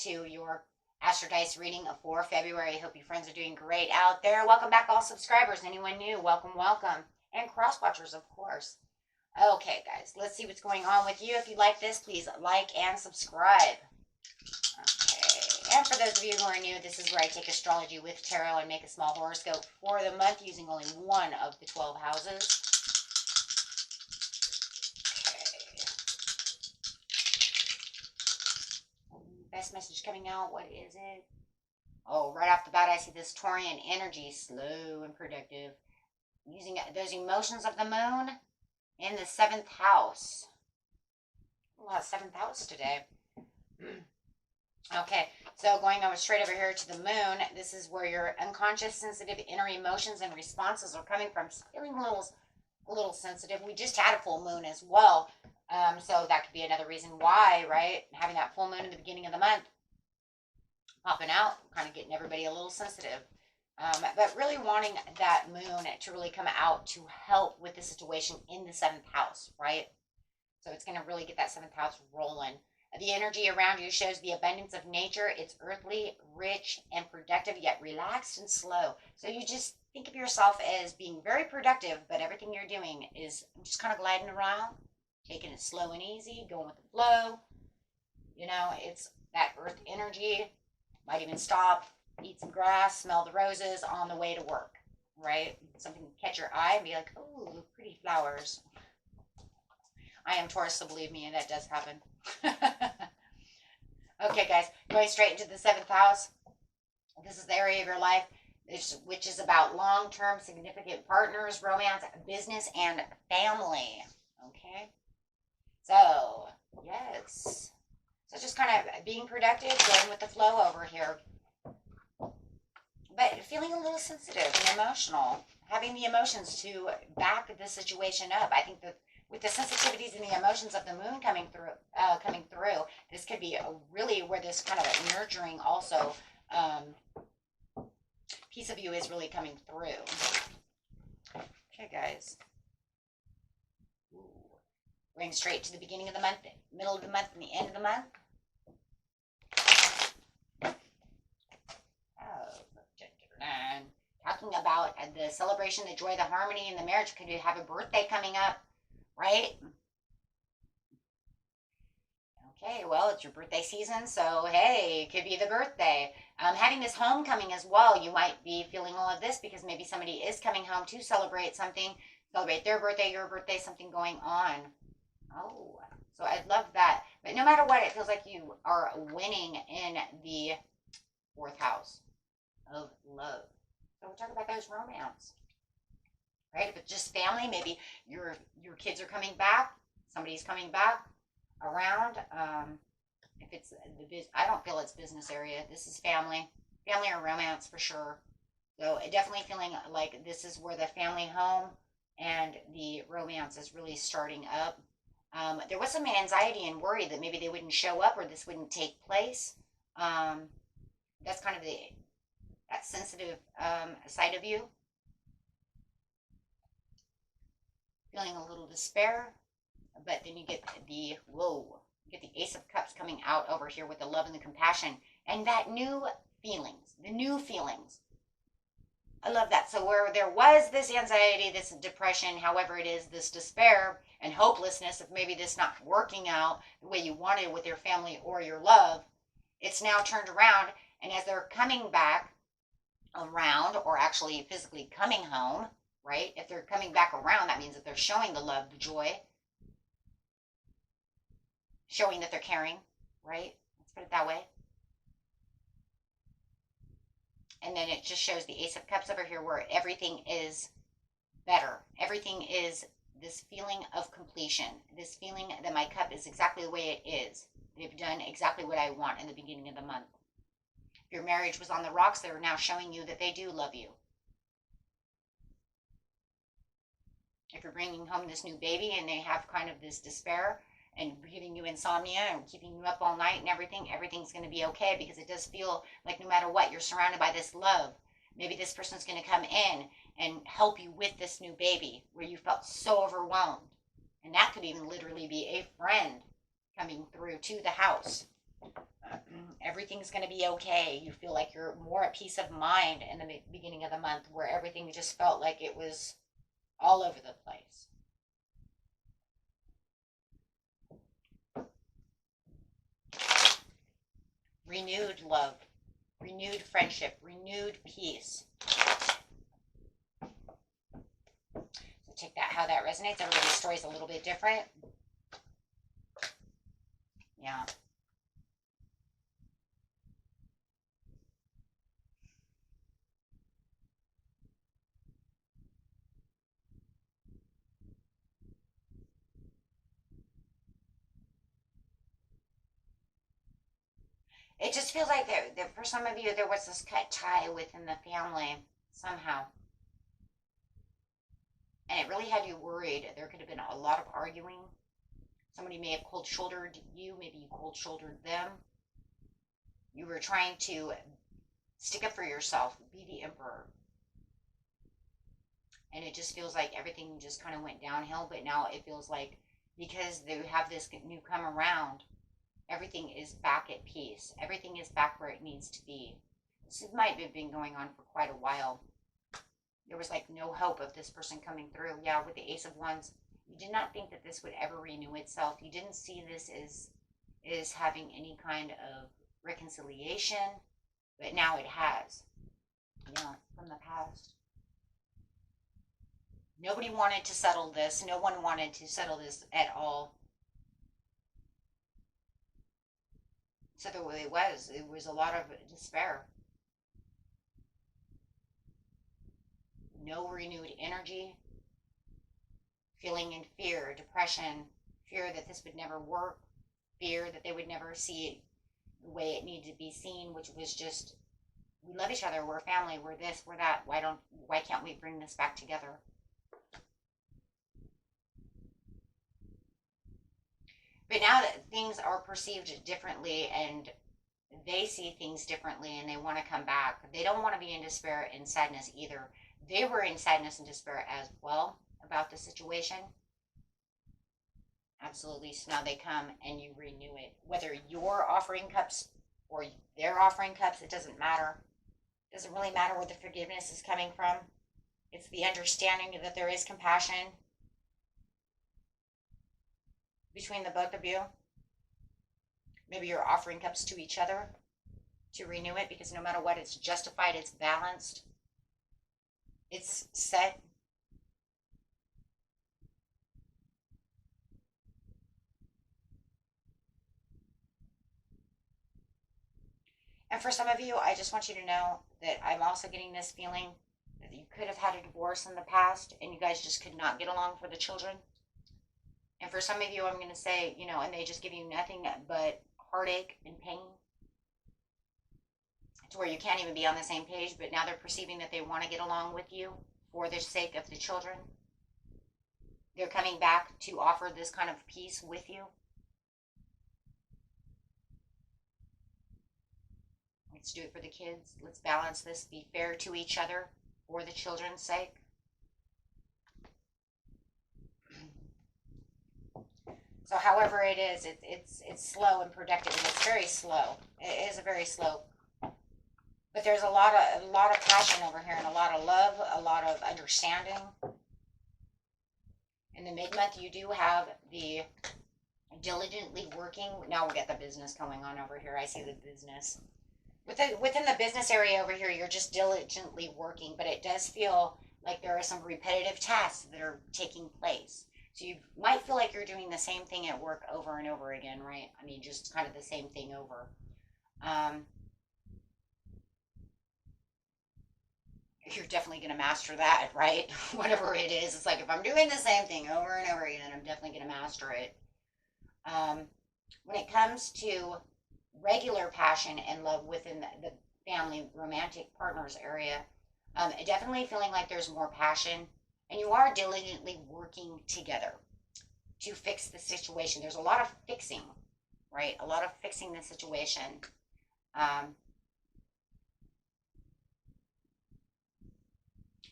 to your Astro Dice reading for February. Hope you friends are doing great out there. Welcome back, all subscribers. Anyone new, welcome, welcome. And cross-watchers, of course. Okay, guys, let's see what's going on with you. If you like this, please like and subscribe. Okay, and for those of you who are new, this is where I take astrology with tarot and make a small horoscope for the month using only one of the 12 houses. Best message coming out. What is it? Oh, right off the bat, I see this Taurian energy, slow and productive. Using those emotions of the moon in the 7th house. A lot of 7th house today. Okay, so going over straight over here to the moon, this is where your unconscious, sensitive, inner emotions and responses are coming from. Feeling a little sensitive. We just had a full moon as well. So that could be another reason why, right? Having that full moon at the beginning of the month, popping out, kind of getting everybody a little sensitive. But really wanting that moon to really come out to help with the situation in the 7th house, right? So it's going to really get that 7th house rolling. The energy around you shows the abundance of nature. It's earthly, rich, and productive, yet relaxed and slow. So you just think of yourself as being very productive, but everything you're doing is just kind of gliding around, taking it slow and easy, going with the flow. You know, it's that earth energy. Might even stop, eat some grass, smell the roses on the way to work, right? Something catch your eye and be like, oh, pretty flowers. I am Taurus, so believe me, that does happen. Okay, guys, going straight into the 7th house. This is the area of your life which is about long-term significant partners, romance, business, and family. Okay? So, yes. So just kind of being productive, going with the flow over here. But feeling a little sensitive and emotional. Having the emotions to back the situation up. I think that with the sensitivities and the emotions of the moon coming through, this could be really where this kind of nurturing also piece of you is really coming through. Okay, guys. Ooh. Going straight to the beginning of the month, middle of the month, and the end of the month. Talking about the celebration, the joy, the harmony, and the marriage. Could you have a birthday coming up, right? Okay, well, it's your birthday season, so hey, it could be the birthday. Having this homecoming as well, you might be feeling all of this because maybe somebody is coming home to celebrate something, celebrate their birthday, your birthday, something going on. Oh, so I love that. But no matter what, it feels like you are winning in the 4th house of love. So we'll talk about those romance, right? If it's just family, maybe your kids are coming back, somebody's coming back around. If it's I don't feel it's business area. This is family or romance for sure. So definitely feeling like this is where the family home and the romance is really starting up. There was some anxiety and worry that maybe they wouldn't show up or this wouldn't take place. That's kind of that sensitive side of you. Feeling a little despair, but then you get the Ace of Cups coming out over here with the love and the compassion and that the new feelings. I love that. So where there was this anxiety, this depression, however it is, this despair and hopelessness of maybe this not working out the way you wanted with your family or your love, it's now turned around, and as they're coming back around, or actually physically coming home, right? If they're coming back around, that means that they're showing the love, the joy, showing that they're caring, right? Let's put it that way. And then it just shows the Ace of Cups over here where everything is better. Everything is this feeling of completion, this feeling that my cup is exactly the way it is. They've done exactly what I want in the beginning of the month. If your marriage was on the rocks, they're now showing you that they do love you. If you're bringing home this new baby and they have kind of this despair and giving you insomnia and keeping you up all night and everything's going to be okay, because it does feel like no matter what, you're surrounded by this love. Maybe this person's going to come in and help you with this new baby where you felt so overwhelmed. And that could even literally be a friend coming through to the house. Everything's going to be okay. You feel like you're more at peace of mind in the beginning of the month, where everything just felt like it was all over the place. Renewed love, renewed friendship, renewed peace. So take that how that resonates. Everybody's story is a little bit different. Yeah. It just feels like for some of you, there was this cut tie within the family somehow. And it really had you worried. There could have been a lot of arguing. Somebody may have cold shouldered you, maybe you cold shouldered them. You were trying to stick up for yourself, be the emperor. And it just feels like everything just kind of went downhill, but now it feels like because they have this new come around, everything is back at peace. Everything is back where it needs to be. This might have been going on for quite a while. There was like no hope of this person coming through. Yeah, with the Ace of Wands, you did not think that this would ever renew itself. You didn't see this as having any kind of reconciliation, but now it has. Yeah, from the past. Nobody wanted to settle this. No one wanted to settle this at all. So there it was a lot of despair. No renewed energy, feeling in fear, depression, fear that this would never work, fear that they would never see it the way it needed to be seen, which was just, we love each other, we're family, we're this, we're that, why can't we bring this back together? But now that things are perceived differently and they see things differently and they want to come back, they don't want to be in despair and sadness either. They were in sadness and despair as well about the situation. Absolutely. So now they come and you renew it. Whether you're offering cups or they're offering cups, it doesn't matter. It doesn't really matter where the forgiveness is coming from. It's the understanding that there is compassion between the both of you. Maybe you're offering cups to each other to renew it, because no matter what, it's justified, it's balanced, it's set. And for some of you, I just want you to know that I'm also getting this feeling that you could have had a divorce in the past and you guys just could not get along for the children. And for some of you, I'm going to say, and they just give you nothing but heartache and pain to where you can't even be on the same page, but now they're perceiving that they want to get along with you for the sake of the children. They're coming back to offer this kind of peace with you. Let's do it for the kids. Let's balance this, be fair to each other for the children's sake. So however it is, it's slow and productive, and it's very slow. It is a very slow. But there's a lot of passion over here, and a lot of love, a lot of understanding. In the mid-month, you do have the diligently working. Now we got the business going on over here. I see the business. Within the business area over here, you're just diligently working, but it does feel like there are some repetitive tasks that are taking place. So you might feel like you're doing the same thing at work over and over again, right? I mean, just kind of the same thing over. You're definitely going to master that, right? Whatever it is. It's like, if I'm doing the same thing over and over again, I'm definitely going to master it. When it comes to regular passion and love within the family, romantic partners area, definitely feeling like there's more passion, and you are diligently working together to fix the situation. There's a lot of fixing, right? A lot of fixing the situation.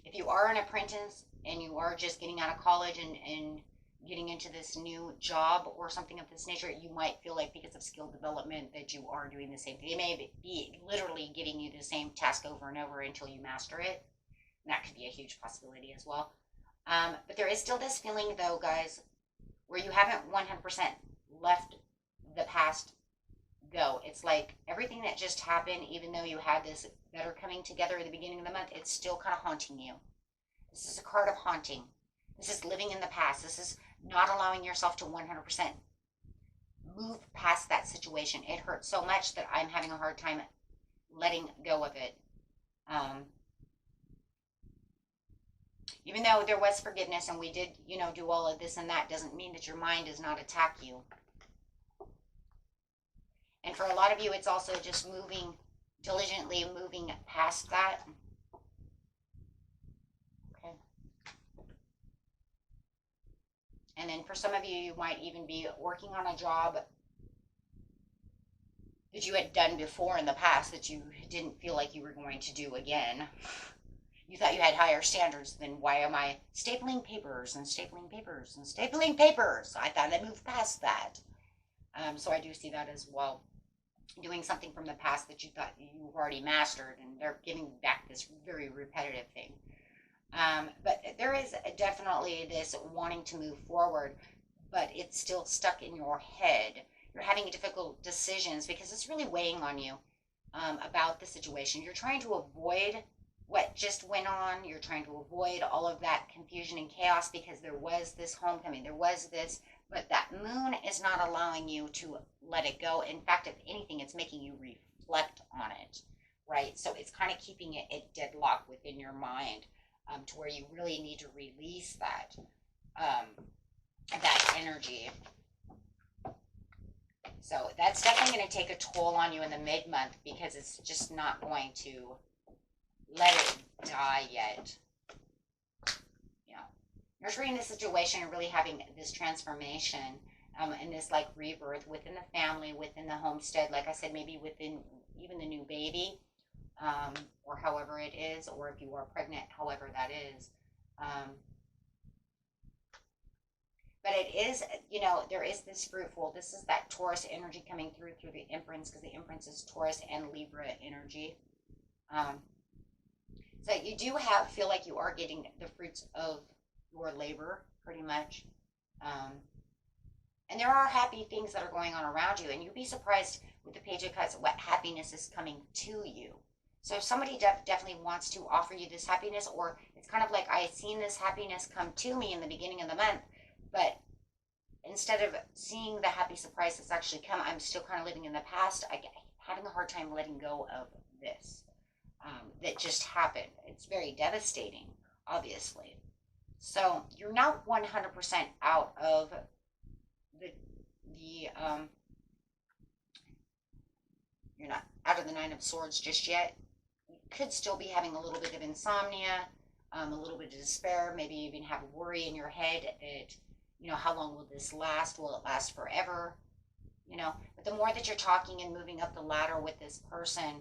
If you are an apprentice and you are just getting out of college and getting into this new job or something of this nature, you might feel like because of skill development that you are doing the same thing. They may be literally giving you the same task over and over until you master it. And that could be a huge possibility as well. But there is still this feeling, though, guys, where you haven't 100% left the past go. It's like everything that just happened, even though you had this better coming together at the beginning of the month, it's still kind of haunting you. This is a card of haunting. This is living in the past. This is not allowing yourself to 100% move past that situation. It hurts so much that I'm having a hard time letting go of it. Even though there was forgiveness and we did, do all of this and that, doesn't mean that your mind does not attack you. And for a lot of you, it's also just diligently moving past that. Okay. And then for some of you, you might even be working on a job that you had done before in the past that you didn't feel like you were going to do again. You thought you had higher standards, then why am I stapling papers and stapling papers and stapling papers? I thought I moved past that. So I do see that as well. Doing something from the past that you thought you already mastered, and they're giving back this very repetitive thing. But there is definitely this wanting to move forward, but it's still stuck in your head. You're having difficult decisions because it's really weighing on you about the situation. You're trying to avoid what just went on. You're trying to avoid all of that confusion and chaos because there was this homecoming. There was this, but that moon is not allowing you to let it go. In fact, if anything, it's making you reflect on it, right? So it's kind of keeping it at deadlock within your mind to where you really need to release that energy. So that's definitely going to take a toll on you in the mid-month because it's just not going to let it die yet. Nurturing the situation and really having this transformation and this like rebirth within the family, within the homestead, like I said, maybe within even the new baby, or however it is, or if you are pregnant, however that is. But it is, there is this fruitful. This is that Taurus energy coming through the Empress, because the Empress is Taurus and Libra energy. So you do feel like you are getting the fruits of your labor, pretty much. And there are happy things that are going on around you, and you'd be surprised with the Page of Cups what happiness is coming to you. So if somebody definitely wants to offer you this happiness, or it's kind of like I seen this happiness come to me in the beginning of the month, but instead of seeing the happy surprise that's actually come, I'm still kind of living in the past. I'm having a hard time letting go of this that just happened. It's very devastating, obviously. So you're not 100% out of you're not out of the Nine of Swords just yet. You could still be having a little bit of insomnia, a little bit of despair, maybe even have worry in your head that, how long will this last? Will it last forever? But the more that you're talking and moving up the ladder with this person,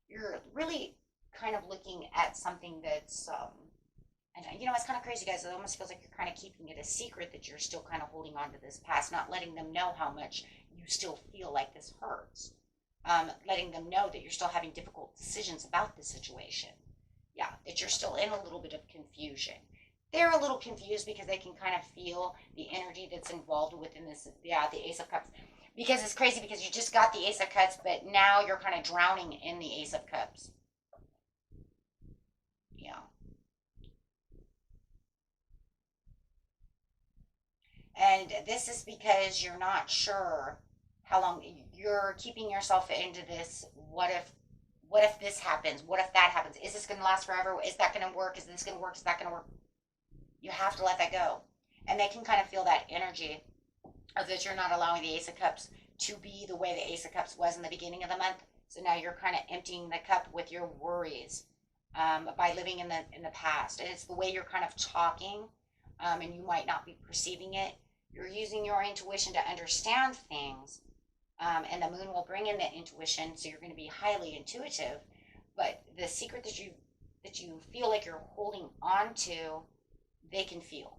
you're really kind of looking at something that's, and it's kind of crazy, guys. It almost feels like you're kind of keeping it a secret that you're still kind of holding on to this past, not letting them know how much you still feel like this hurts. Letting them know that you're still having difficult decisions about the situation. Yeah, that you're still in a little bit of confusion. They're a little confused because they can kind of feel the energy that's involved within this, the Ace of Cups. Because it's crazy because you just got the Ace of Cups, but now you're kind of drowning in the Ace of Cups. Yeah. And this is because you're not sure how long you're keeping yourself into this. What if this happens? What if that happens? Is this going to last forever? Is that going to work? Is this going to work? Is that going to work? You have to let that go. And they can kind of feel that energy of that you're not allowing the Ace of Cups to be the way the Ace of Cups was in the beginning of the month. So now you're kind of emptying the cup with your worries by living in the past. And it's the way you're kind of talking, and you might not be perceiving it. You're using your intuition to understand things, and the moon will bring in that intuition, so you're going to be highly intuitive. But the secret that you feel like you're holding on to, they can feel.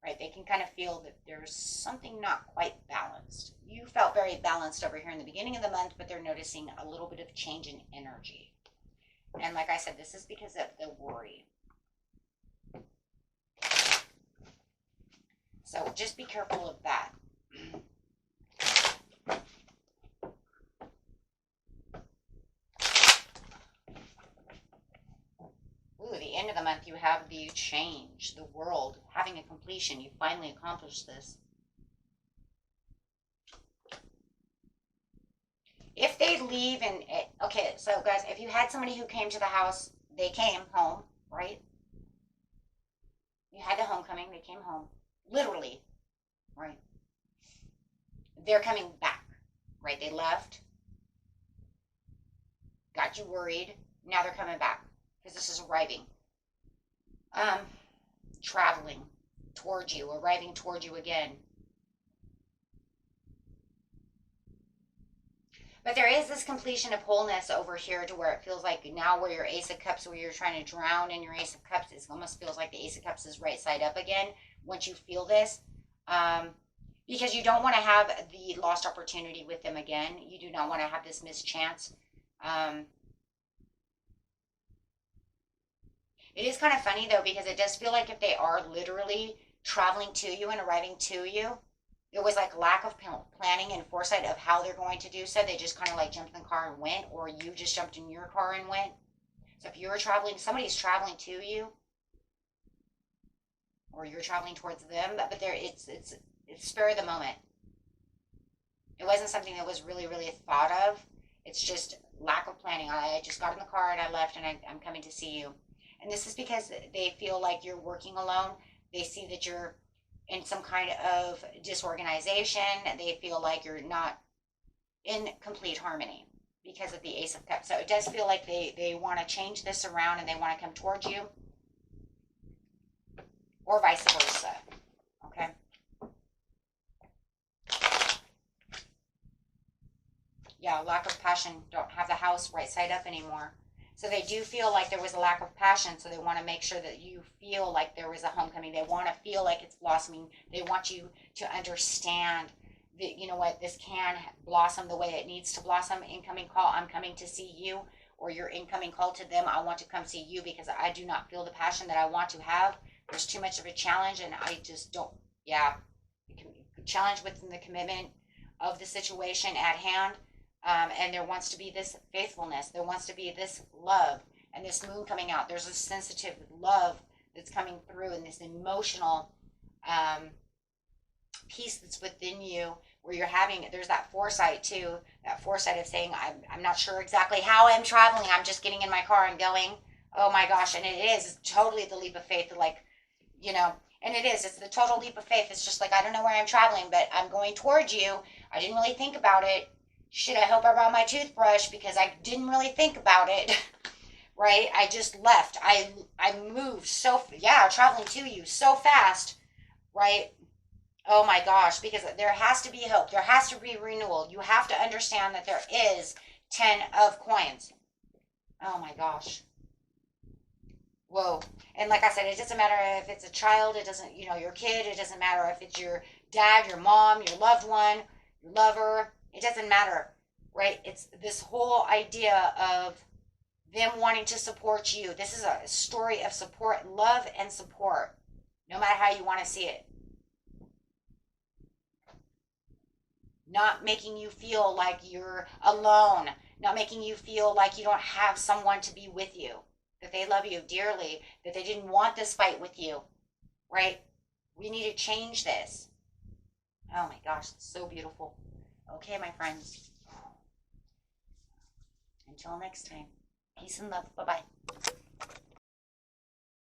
right? They can kind of feel that there's something not quite balanced. You felt very balanced over here in the beginning of the month, but they're noticing a little bit of change in energy. And like I said, this is because of the worry. So just be careful of that. Ooh, the end of the month, you have the change, the world, having a completion. You finally accomplished this. If they leave and, okay, so guys, if you had somebody who came to the house, they came home, right? You had the homecoming, they came home. Literally, right? They're coming back, right? They left, got you worried. Now they're coming back because this is arriving. Traveling towards you, arriving towards you again. But there is this completion of wholeness over here to where it feels like now where your Ace of Cups, where you're trying to drown in your Ace of Cups, it almost feels like the Ace of Cups is right side up again once you feel this. Because you don't want to have the lost opportunity with them again. You do not want to have this missed chance. It is kind of funny though, because it does feel like if they are literally traveling to you and arriving to you, there was like lack of planning and foresight of how they're going to do so. They just kind of like jumped in the car and went, or you just jumped in your car and went. So if you're traveling, somebody's traveling to you, or you're traveling towards them, but there it's spur of the moment. It wasn't something that was really thought of. It's just lack of planning. I just got in the car and I left, and I'm coming to see you. And this is because they feel like you're working alone. They see that you're in some kind of disorganization. They feel like you're not in complete harmony because of the Ace of Cups. So it does feel like they want to change this around and they want to come towards you, or vice versa. Okay. Yeah, lack of passion. Don't have the house right side up anymore. So they do feel like there was a lack of passion, so they want to make sure that you feel like there was a homecoming. They want to feel like it's blossoming. They want you to understand that, you know what, this can blossom the way it needs to blossom. Incoming call, I'm coming to see you, or your incoming call to them, I want to come see you because I do not feel the passion that I want to have. There's too much of a challenge, and I just don't, yeah, challenge within the commitment of the situation at hand. And there wants to be this faithfulness. There wants to be this love and this moon coming out. There's a sensitive love that's coming through, and this emotional peace that's within you where you're having, there's that foresight too, that foresight of saying, I'm not sure exactly how I'm traveling. I'm just getting in my car and going. Oh my gosh. And it's totally the leap of faith, like, you know, and it's the total leap of faith. It's just like, I don't know where I'm traveling, but I'm going towards you. I didn't really think about it. Shit, I hope I brought my toothbrush because I didn't really think about it, right? I just left. I moved traveling to you so fast, right? Oh my gosh, because there has to be hope. There has to be renewal. You have to understand that there is 10 of coins. Oh my gosh. Whoa. And like I said, it doesn't matter if it's a child, it doesn't, your kid, it doesn't matter if it's your dad, your mom, your loved one, your lover. It doesn't matter, right? It's this whole idea of them wanting to support you. This is a story of support, love and support, no matter how you want to see it. Not making you feel like you're alone, not making you feel like you don't have someone to be with you, that they love you dearly, that they didn't want this fight with you, right? We need to change this. Oh my gosh, it's so beautiful. Okay, my friends. Until next time. Peace and love. Bye-bye.